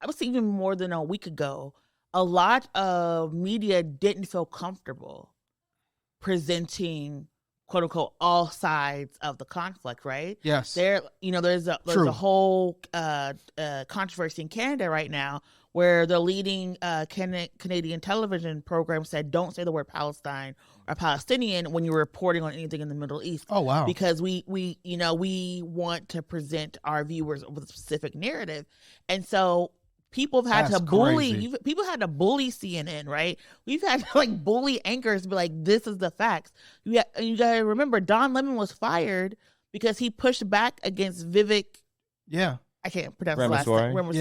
I would say even more than a week ago, a lot of media didn't feel comfortable presenting quote unquote all sides of the conflict, right? Yes. There's a True. whole controversy in Canada right now where the leading Canadian television program said don't say the word Palestine or Palestinian when you're reporting on anything in the Middle East. Oh, wow. Because we want to present our viewers with a specific narrative. And so people have had That's to bully crazy. people had to bully CNN, right? We've had to like bully anchors be like, this is the facts. You gotta remember Don Lemon was fired because he pushed back against Vivek. Yeah. I can't pronounce his last name.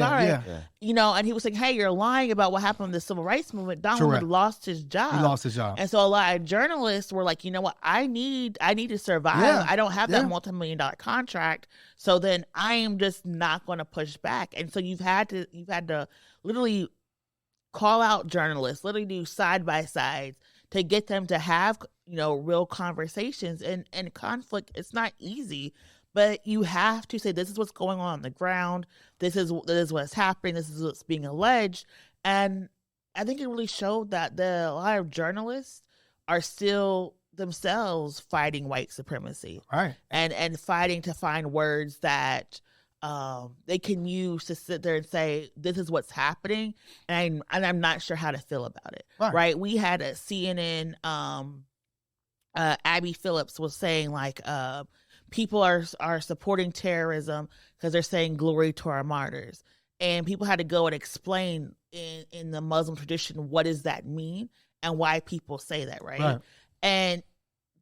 Yeah. And he was saying, hey, you're lying about what happened in the civil rights movement. Don Lemon lost his job. He lost his job. And so a lot of journalists were like, you know what, I need to survive. Yeah. I don't have that multi-million-dollar contract. So then I am just not going to push back. And so you've had to literally call out journalists, literally do side by sides to get them to have, real conversations. And conflict, it's not easy. But you have to say, this is what's going on the ground. This is what's happening. This is what's being alleged. And I think it really showed that a lot of journalists are still themselves fighting white supremacy. Right. And fighting to find words that they can use to sit there and say, this is what's happening. And I'm not sure how to feel about it. Right. We had a CNN, Abby Phillips was saying like, people are supporting terrorism because they're saying glory to our martyrs. And people had to go and explain in the Muslim tradition, what does that mean and why people say that, right? And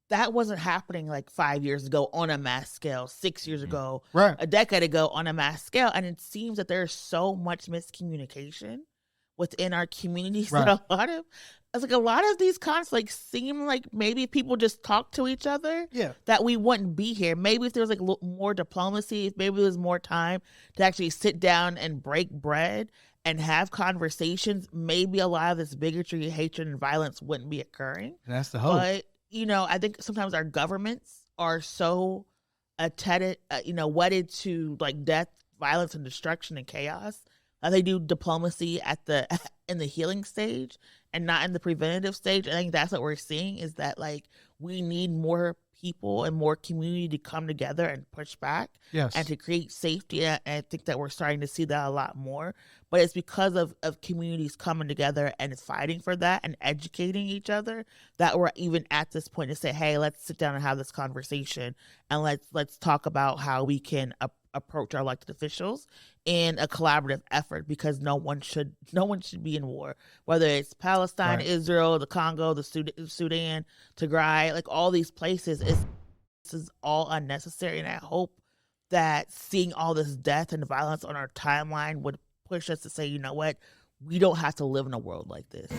that wasn't happening like 5 years ago on a mass scale, 6 years ago, a decade ago on a mass scale. And it seems that there's so much miscommunication within our communities that a lot of these conflicts seem like maybe people just talk to each other, that we wouldn't be here. Maybe if there was like more diplomacy, if maybe there was more time to actually sit down and break bread and have conversations, maybe a lot of this bigotry, hatred, and violence wouldn't be occurring. That's the hope. But, I think sometimes our governments are so wedded to like death, violence, and destruction and chaos. They do diplomacy in the healing stage and not in the preventative stage. I think that's what we're seeing is that like we need more people and more community to come together and push back and to create safety. And I think that we're starting to see that a lot more. But it's because of communities coming together and fighting for that and educating each other that we're even at this point to say, hey, let's sit down and have this conversation and let's talk about how we can approach our elected officials in a collaborative effort, because no one should be in war, whether it's Palestine, Israel, the Congo, the Sudan, Tigray, like all these places. This is all unnecessary, and I hope that seeing all this death and violence on our timeline would push us to say, you know what, we don't have to live in a world like this.